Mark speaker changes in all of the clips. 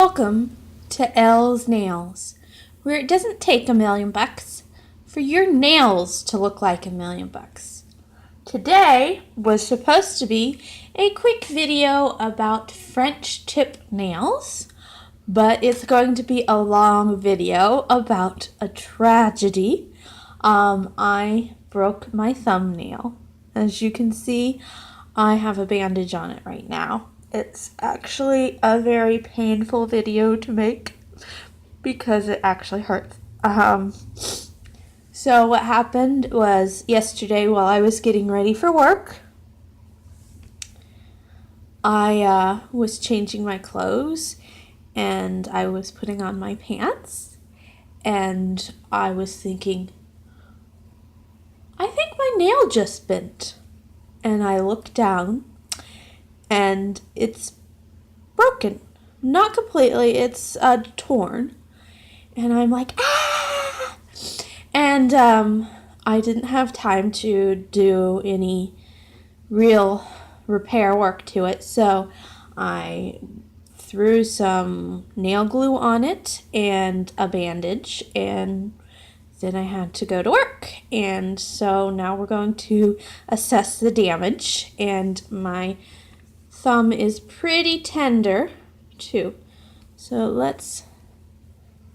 Speaker 1: Welcome to Elle's Nails, where it doesn't take $1,000,000 for your nails to look like $1,000,000. Today was supposed to be a quick video about French tip nails, but it's going to be a long video about a tragedy. I broke my thumbnail. As you can see, I have a bandage on it right now. It's actually a very painful video to make because it actually hurts. So what happened was yesterday while I was getting ready for work, I was changing my clothes and I was putting on my pants and I was thinking, I think my nail just bent. And I looked down and it's broken. Not completely, it's torn. And I'm like, ah! And I didn't have time to do any real repair work to it, so I threw some nail glue on it and a bandage, and then I had to go to work. And so now we're going to assess the damage, and my thumb is pretty tender too. So let's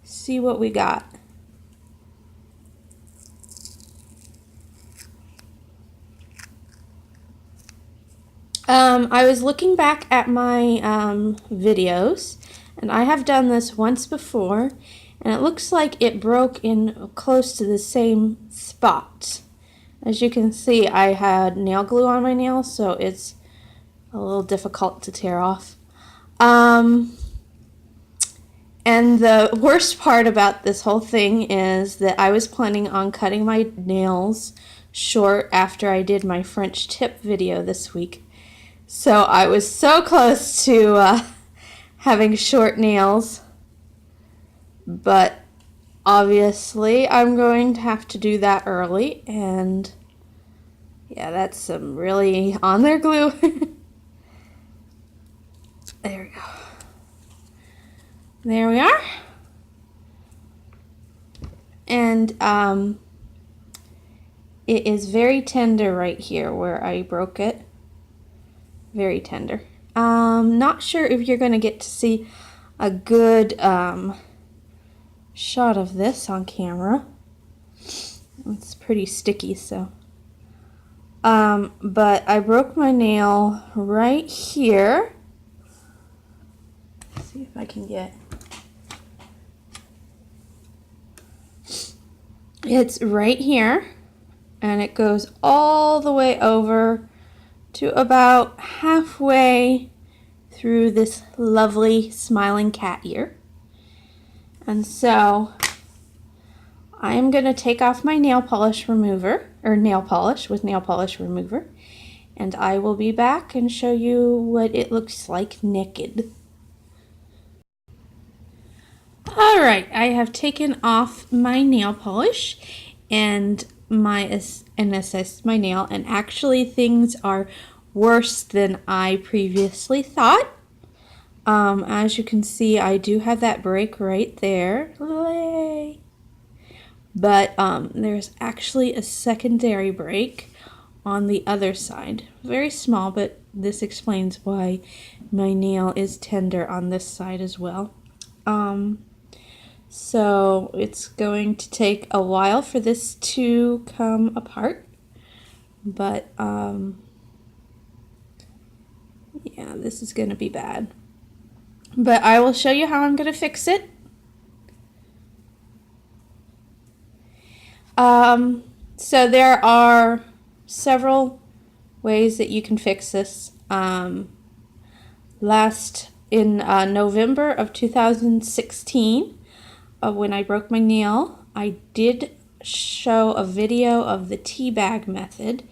Speaker 1: see what we got. I was looking back at my videos, and I have done this once before, and it looks like it broke in close to the same spot. As you can see, I had nail glue on my nails, so it's a little difficult to tear off. And the worst part about this whole thing is that I was planning on cutting my nails short after I did my French tip video this week. So I was so close to having short nails, but obviously I'm going to have to do that early, and yeah, that's some really on there glue. There we go. There we are. And it is very tender right here where I broke it. Very tender. Not sure if you're going to get to see a good shot of this on camera. It's pretty sticky, so. But I broke my nail right here. Let's see if I can get. It's right here, and it goes all the way over to about halfway through this lovely smiling cat ear. And so I am going to take off my nail polish remover, or nail polish with nail polish remover, and I will be back and show you what it looks like naked. Alright, I have taken off my nail polish and assessed my nail, and actually things are worse than I previously thought. As you can see, I do have that break right there. Yay! But there's actually a secondary break on the other side. Very small, but this explains why my nail is tender on this side as well. So it's going to take a while for this to come apart, but yeah, this is going to be bad. But I will show you how I'm going to fix it. So there are several ways that you can fix this. In November of 2016, when I broke my nail, I did show a video of the tea bag method,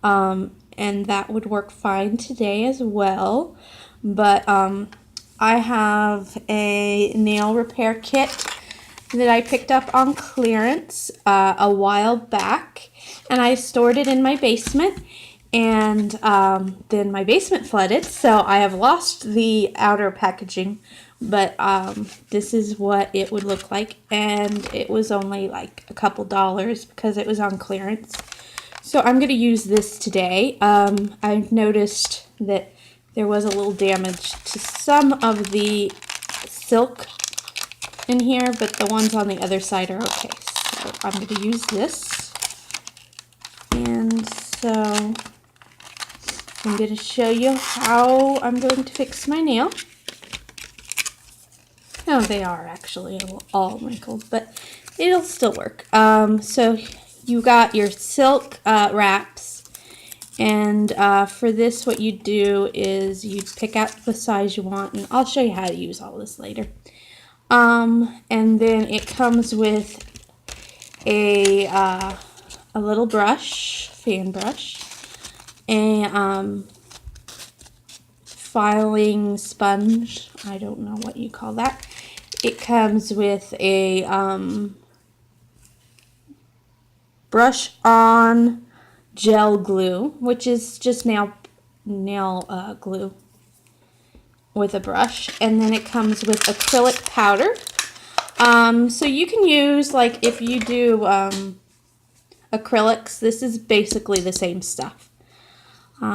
Speaker 1: and that would work fine today as well. But I have a nail repair kit that I picked up on clearance a while back, and I stored it in my basement. And then my basement flooded, so I have lost the outer packaging but this is what it would look like, and it was only like a couple dollars because it was on clearance. So I'm going to use this today. I've noticed that there was a little damage to some of the silk in here, but the ones on the other side are okay. So I'm going to use this. And so I'm going to show you how I'm going to fix my nail. No, they are actually all wrinkled, but it'll still work. So you got your silk wraps, and for this what you do is you pick out the size you want, and I'll show you how to use all this later. And then it comes with a little brush, fan brush, a filing sponge, I don't know what you call that. It comes with a brush on gel glue, which is just nail glue with a brush, and then it comes with acrylic powder. So you can use, like, if you do acrylics, this is basically the same stuff.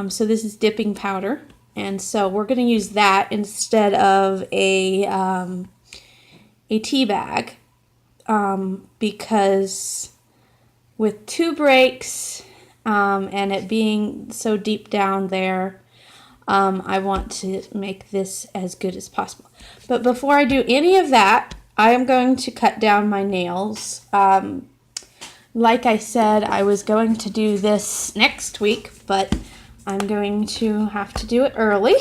Speaker 1: So this is dipping powder, and so we're going to use that instead of a tea bag, because with 2 breaks and it being so deep down there, I want to make this as good as possible. But before I do any of that, I am going to cut down my nails. Like I said, I was going to do this next week, but I'm going to have to do it early.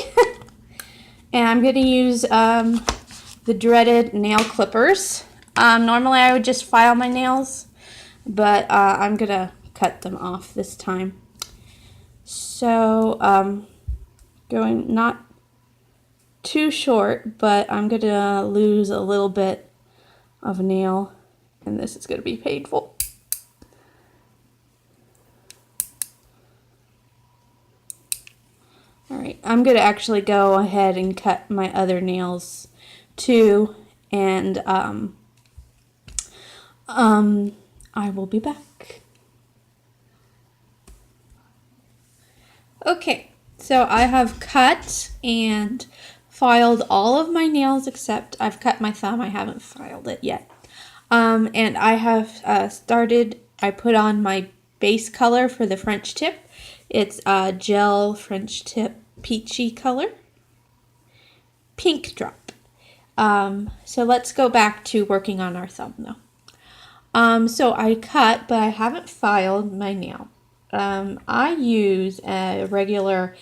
Speaker 1: And I'm going to use the dreaded nail clippers. Normally I would just file my nails, but I'm going to cut them off this time. So going not too short, but I'm going to lose a little bit of a nail, and this is going to be painful. Alright, I'm going to actually go ahead and cut my other nails too, and I will be back. Okay, so I have cut and filed all of my nails, except I've cut my thumb. I haven't filed it yet. And I have I put on my base color for the French tip. It's a gel French tip peachy color. Pink drop. So let's go back to working on our thumb though. So I cut, but I haven't filed my nail. I use a regular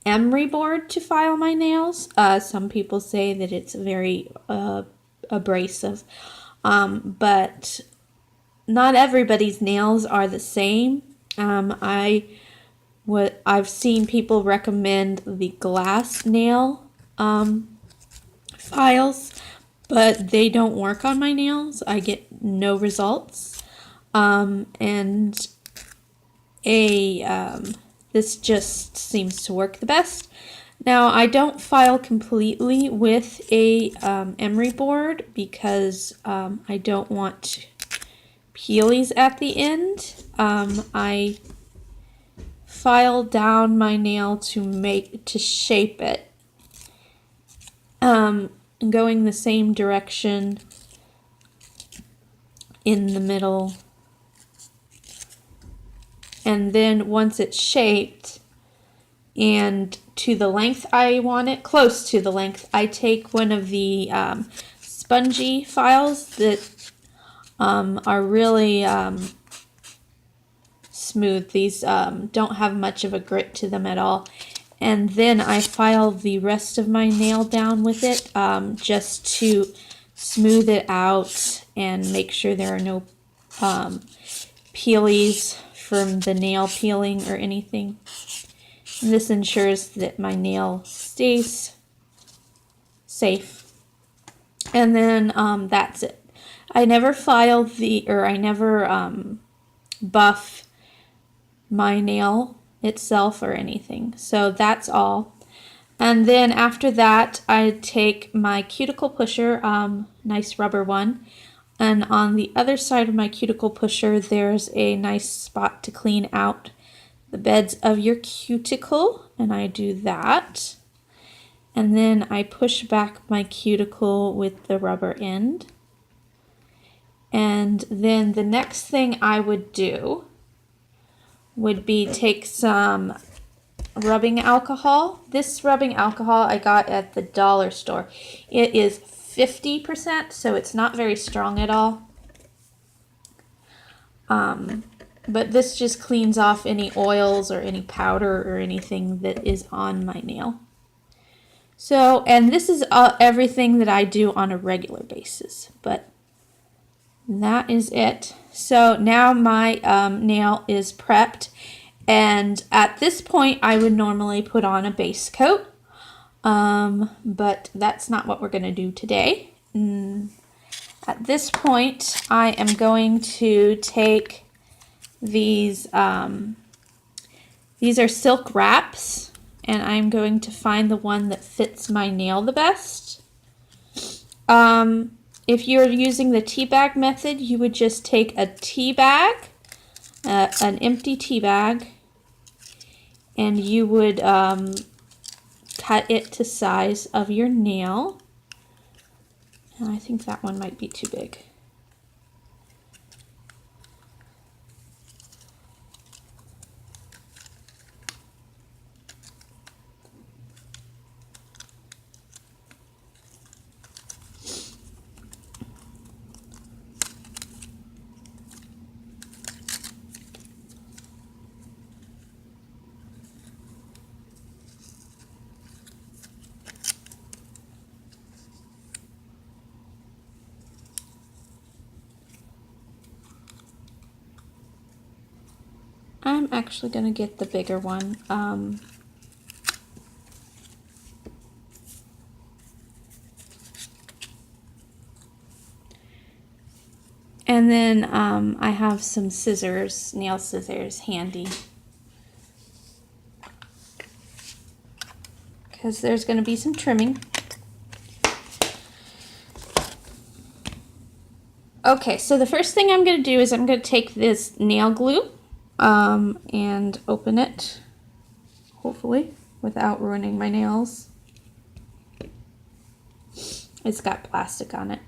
Speaker 1: emery board to file my nails. Some people say that it's very abrasive, but not everybody's nails are the same. I've seen people recommend the glass nail files, but they don't work on my nails. I get no results. This just seems to work the best. Now, I don't file completely with a emery board because I don't want peelies at the end. I file down my nail to shape it, going the same direction in the middle. And then once it's shaped and to the length I want it, close to the length, I take one of the spongy files that are really smooth. These don't have much of a grit to them at all. And then I file the rest of my nail down with it just to smooth it out and make sure there are no peelies from the nail peeling or anything. And this ensures that my nail stays safe. And then that's it. I never buff my nail itself or anything. So that's all. And then after that, I take my cuticle pusher, nice rubber one, and on the other side of my cuticle pusher, there's a nice spot to clean out the beds of your cuticle, and I do that. And then I push back my cuticle with the rubber end. And then the next thing I would do would be take some rubbing alcohol. This rubbing alcohol I got at the dollar store. It is 50%, so it's not very strong at all. But this just cleans off any oils or any powder or anything that is on my nail. So, and this is everything that I do on a regular basis, but that is it. So now my nail is prepped, and at this point I would normally put on a base coat, but that's not what we're going to do today. At this point I am going to take these are silk wraps, and I'm going to find the one that fits my nail the best. If you're using the tea bag method, you would just take a tea bag, an empty tea bag, and you would cut it to size of your nail. And I think that one might be too big. I'm actually going to get the bigger one. And then I have some scissors, nail scissors handy, because there's going to be some trimming. Okay, so the first thing I'm going to do is I'm going to take this nail glue and open it, hopefully, without ruining my nails. It's got plastic on it.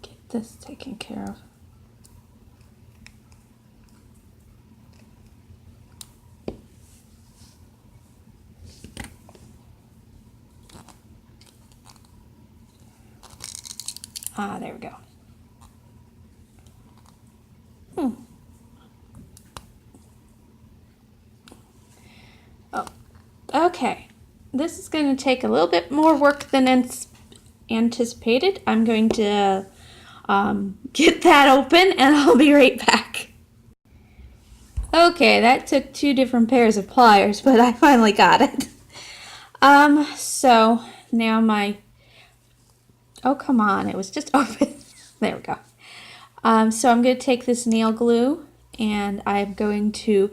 Speaker 1: Get this taken care of. Ah, there we go. Oh, okay. This is going to take a little bit more work than anticipated. I'm going to get that open, and I'll be right back. Okay, that took 2 different pairs of pliers, but I finally got it. So now oh, come on, it was just open. There we go. So I'm going to take this nail glue, and I'm going to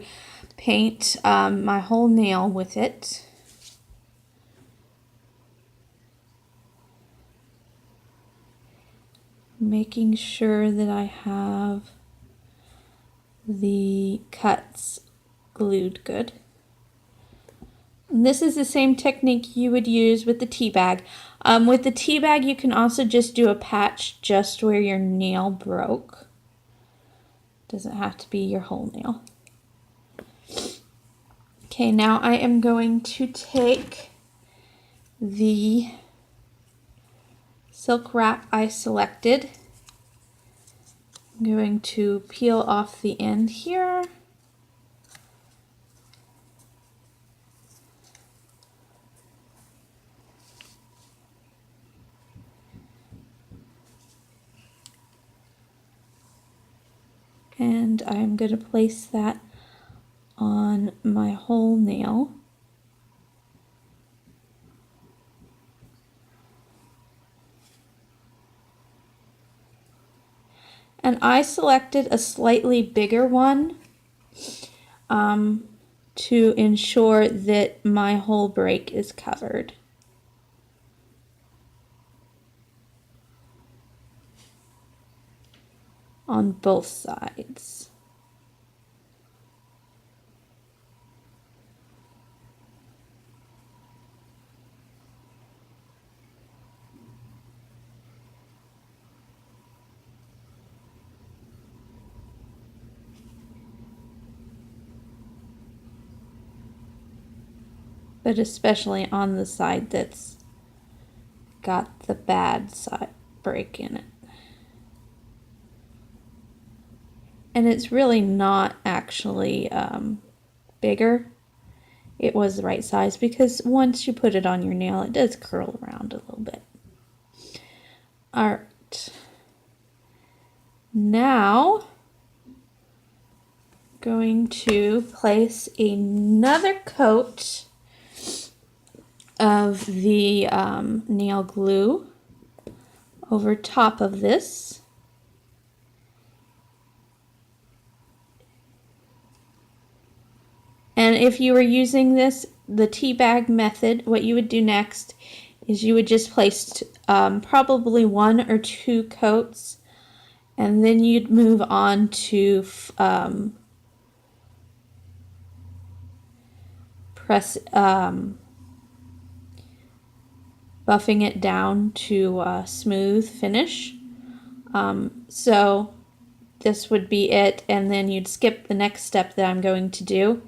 Speaker 1: paint my whole nail with it. Making sure that I have the cuts glued good. And this is the same technique you would use with the tea bag. With the tea bag, you can also just do a patch just where your nail broke. Doesn't have to be your whole nail. Okay, now I am going to take the silk wrap I selected. I'm going to peel off the end here. And I'm going to place that on my whole nail. And I selected a slightly bigger one to ensure that my whole break is covered. On both sides. But especially on the side that's got the bad side break in it. And it's really not actually bigger. It was the right size because once you put it on your nail, it does curl around a little bit. All right. Now, going to place another coat of the nail glue over top of this. And if you were using this, the tea bag method, what you would do next is you would just place probably 1 or 2 coats, and then you'd move on to buffing it down to a smooth finish. So this would be it, and then you'd skip the next step that I'm going to do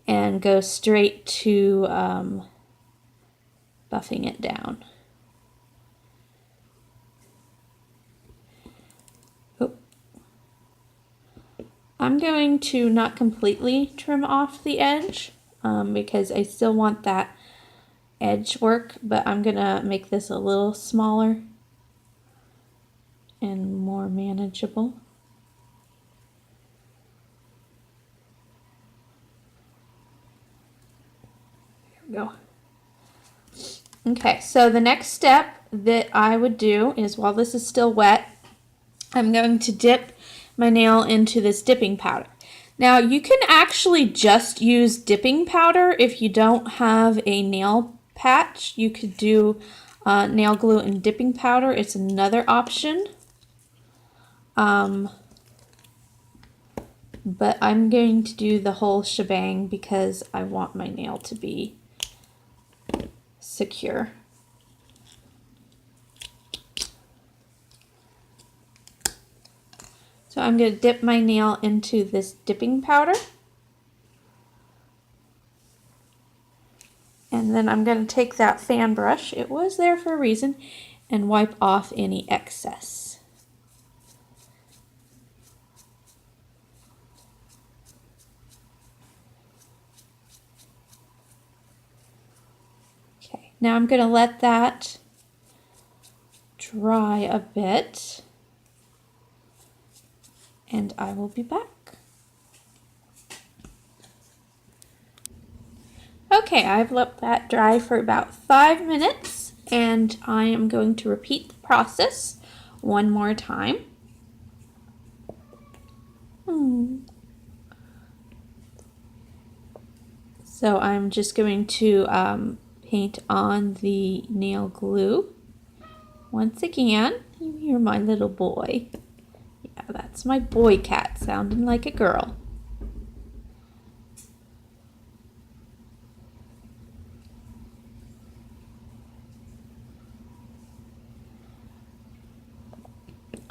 Speaker 1: and go straight to buffing it down. Oh. I'm going to not completely trim off the edge because I still want that edge work, but I'm gonna make this a little smaller and more manageable. There we go. Okay, so the next step that I would do is, while this is still wet, I'm going to dip my nail into this dipping powder. Now you can actually just use dipping powder if you don't have a nail patch. You could do nail glue and dipping powder. It's another option. But I'm going to do the whole shebang because I want my nail to be secure. So I'm going to dip my nail into this dipping powder. And then I'm going to take that fan brush, it was there for a reason, and wipe off any excess. Okay, now I'm going to let that dry a bit, and I will be back. Okay, I've let that dry for about 5 minutes, and I am going to repeat the process one more time. So I'm just going to paint on the nail glue. Once again, you hear my little boy. Yeah, that's my boy cat sounding like a girl.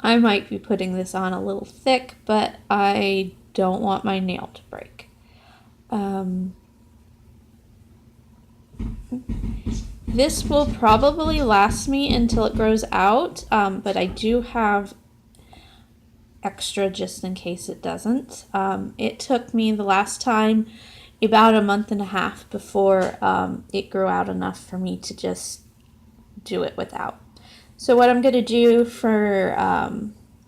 Speaker 1: I might be putting this on a little thick, but I don't want my nail to break. This will probably last me until it grows out, but I do have extra just in case it doesn't. It took me the last time about a month and a half before it grew out enough for me to just do it without. So what I'm going to do for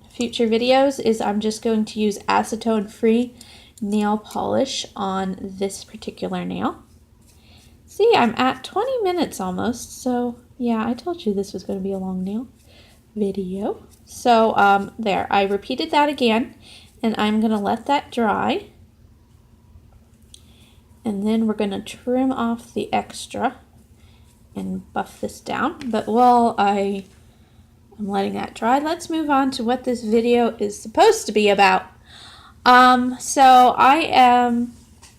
Speaker 1: future videos is I'm just going to use acetone-free nail polish on this particular nail. See, I'm at 20 minutes almost, so yeah, I told you this was going to be a long nail. video. So there, I repeated that again, and I'm going to let that dry. And then we're going to trim off the extra and buff this down. But while I'm letting that dry, let's move on to what this video is supposed to be about. So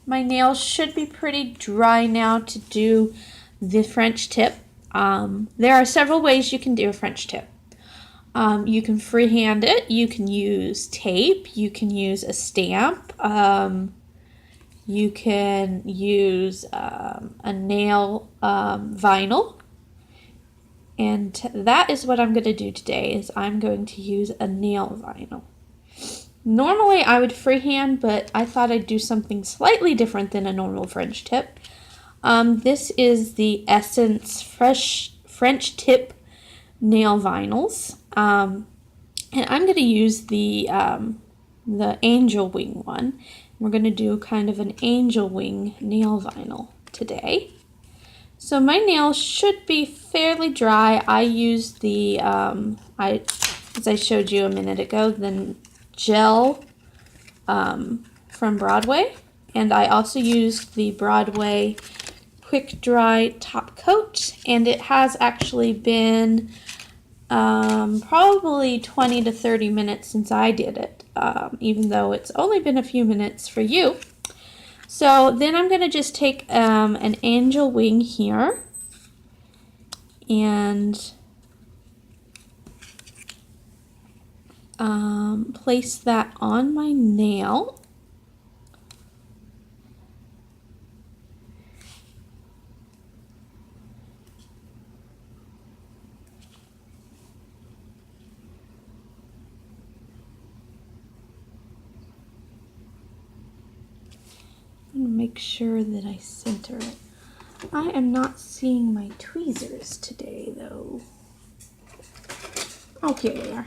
Speaker 1: my nails should be pretty dry now to do the French tip. There are several ways you can do a French tip. You can freehand it, you can use tape, you can use a stamp, you can use a nail vinyl. And that is what I'm going to do today, is I'm going to use a nail vinyl. Normally I would freehand, but I thought I'd do something slightly different than a normal French tip. This is the Essence French Tip Nail Vinyls. And I'm going to use the angel wing one. We're going to do kind of an angel wing nail vinyl today. So my nails should be fairly dry. I used the, as I showed you a minute ago, the gel from Broadway. And I also used the Broadway Quick Dry Top Coat. And it has actually been probably 20 to 30 minutes since I did it, even though it's only been a few minutes for you. So then I'm going to just take an angel wing here and place that on my nail. Make sure that I center it. I am not seeing my tweezers today, though. Oh, here they are.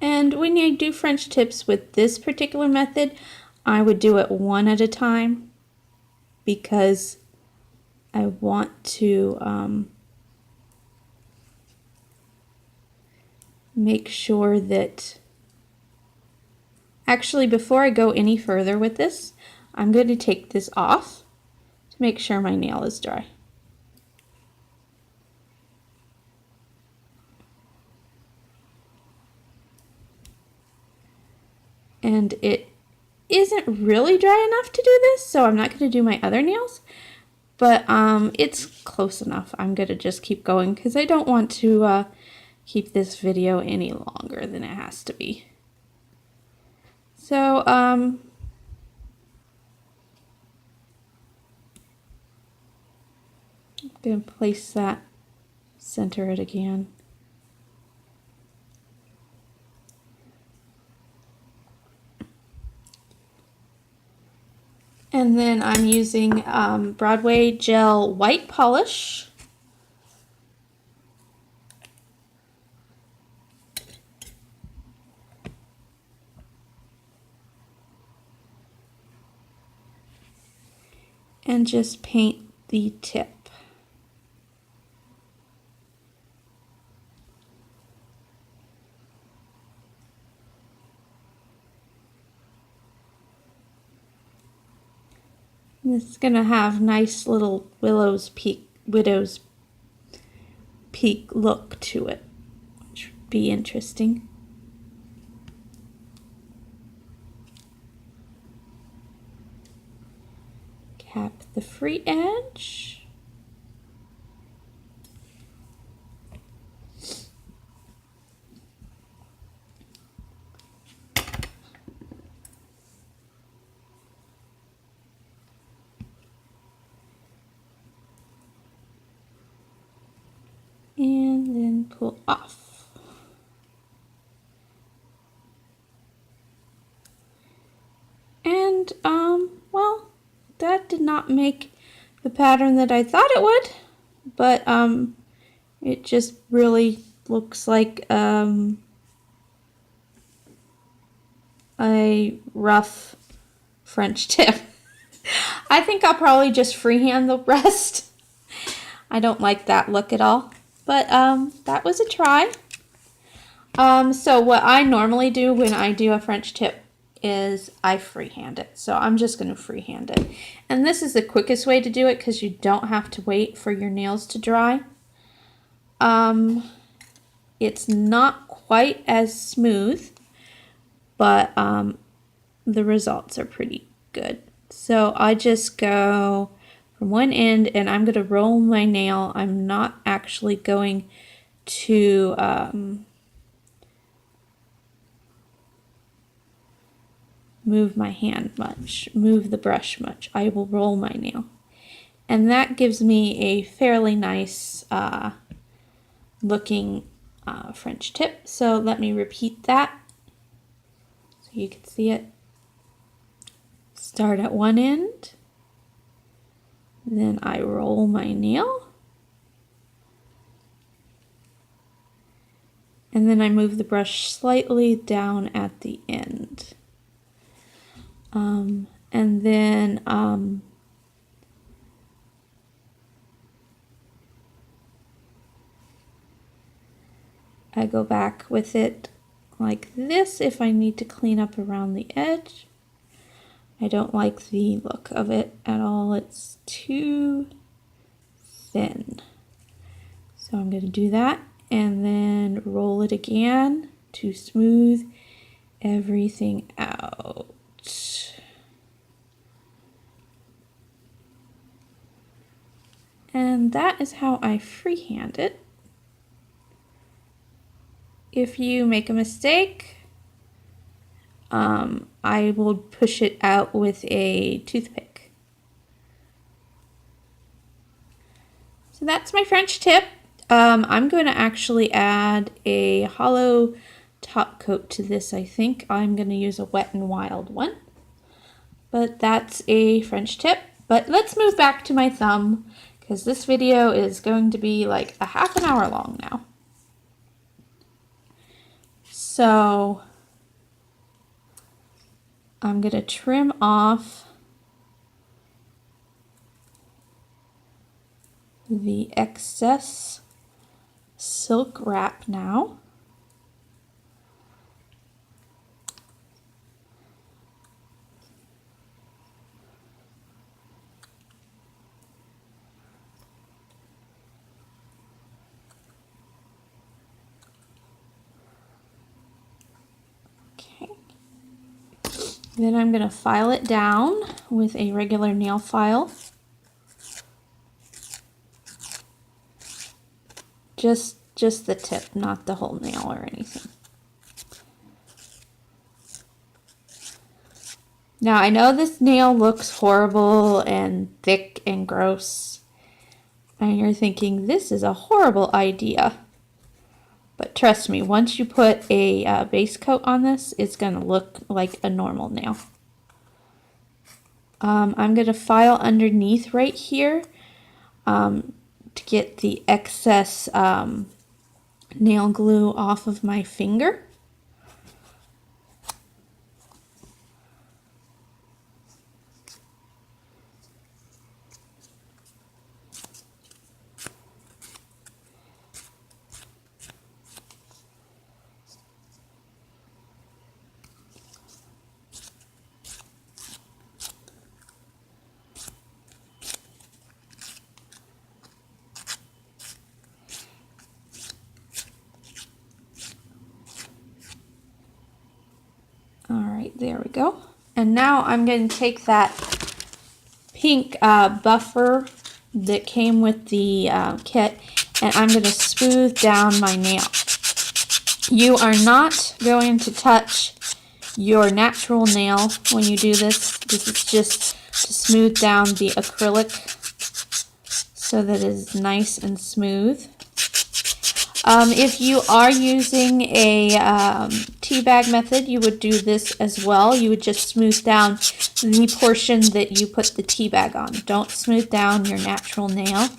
Speaker 1: And when you do French tips with this particular method, I would do it one at a time because I want to make sure that, actually before I go any further with this, I'm going to take this off to make sure my nail is dry. And it isn't really dry enough to do this, so I'm not going to do my other nails, but it's close enough. I'm going to just keep going because I don't want to keep this video any longer than it has to be. So I'm going to place that, center it again. And then I'm using Broadway Gel White Polish. And just paint the tip. This is going to have nice little widow's peak look to it, which would be interesting. Cap the free edge. And then pull off. And well, that did not make the pattern that I thought it would. but it just really looks like a rough French tip. I think I'll probably just freehand the rest. I don't like that look at all, but that was a try. So what I normally do when I do a French tip is I freehand it. So I'm just going to freehand it. And this is the quickest way to do it because you don't have to wait for your nails to dry. It's not quite as smooth, but the results are pretty good. So I just go from one end and I'm going to roll my nail. I'm not actually going to move my hand much, move the brush much. I will roll my nail. And that gives me a fairly nice looking French tip. So let me repeat that so you can see it. Start at one end, then I roll my nail, and then I move the brush slightly down at the end. And then I go back with it like this if I need to clean up around the edge. I don't like the look of it at all. It's too thin. So I'm going to do that and then roll it again to smooth everything out. And that is how I freehand it. If you make a mistake, I will push it out with a toothpick. So that's my French tip. I'm going to actually add a hollow top coat to this. I think I'm going to use a Wet n Wild one. But that's a French tip. But let's move back to my thumb because this video is going to be like a half an hour long now. So I'm going to trim off the excess silk wrap now. Then I'm going to file it down with a regular nail file. Just the tip, not the whole nail or anything. Now I know this nail looks horrible and thick and gross, and you're thinking this is a horrible idea. But trust me, once you put a base coat on this, it's going to look like a normal nail. I'm going to file underneath right here to get the excess nail glue off of my finger. Alright, there we go. And now I'm going to take that pink buffer that came with the kit and I'm going to smooth down my nail. You are not going to touch your natural nail when you do this. This is just to smooth down the acrylic so that it is nice and smooth. If you are using a tea bag method, you would do this as well. You would just smooth down the portion that you put the tea bag on. Don't smooth down your natural nail.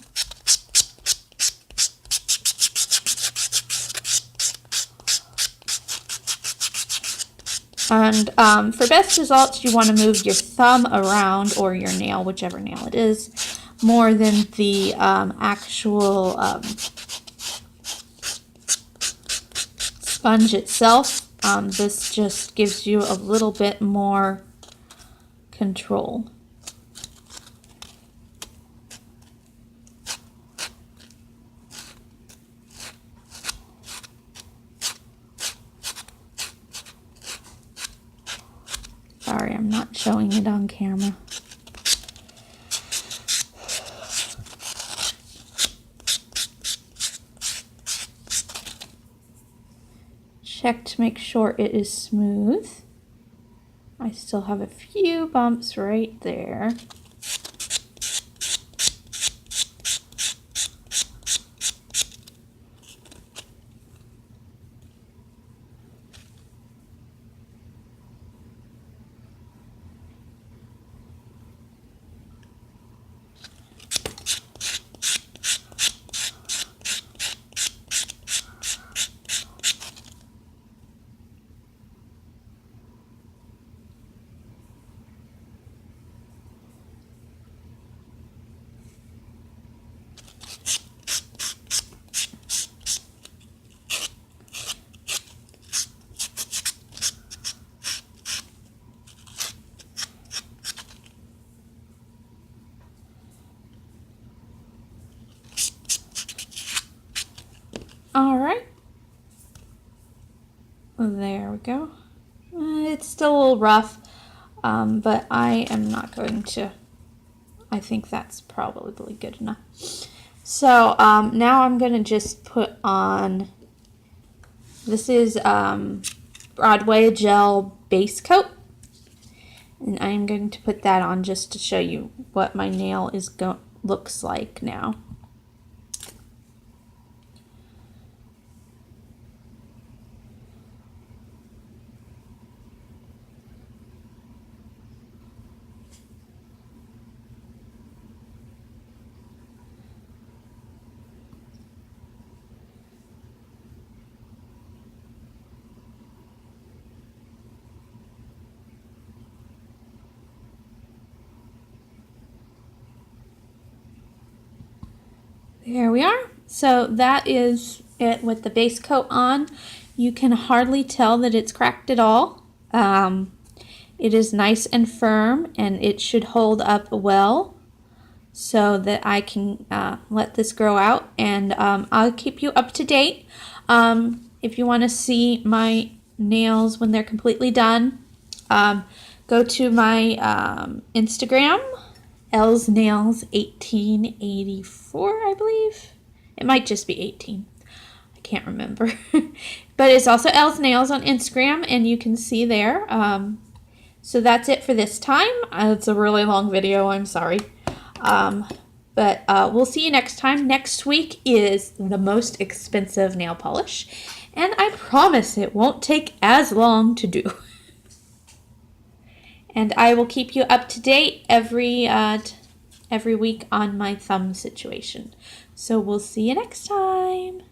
Speaker 1: And for best results, you want to move your thumb around, or your nail, whichever nail it is, more than the actual sponge itself. This just gives you a little bit more control. Sorry, I'm not showing it on camera. Check to make sure it is smooth. I still have a few bumps right there. All right. There we go. It's still a little rough, but I am not going to. I think that's probably good enough. So now I'm going to just put on, this is Broadway Gel Base Coat. And I'm going to put that on just to show you what my nail looks like now. There we are. So that is it with the base coat on. You can hardly tell that it's cracked at all. It is nice and firm, and it should hold up well so that I can let this grow out, and I'll keep you up to date. If you want to see my nails when they're completely done, go to my Instagram, Els Nails 1884, I believe. It might just be 18. I can't remember. But it's also Els Nails on Instagram, and you can see there. So that's it for this time. It's a really long video. I'm sorry. But we'll see you next time. Next week is the most expensive nail polish, and I promise it won't take as long to do. And I will keep you up to date every week on my thumb situation. So we'll see you next time.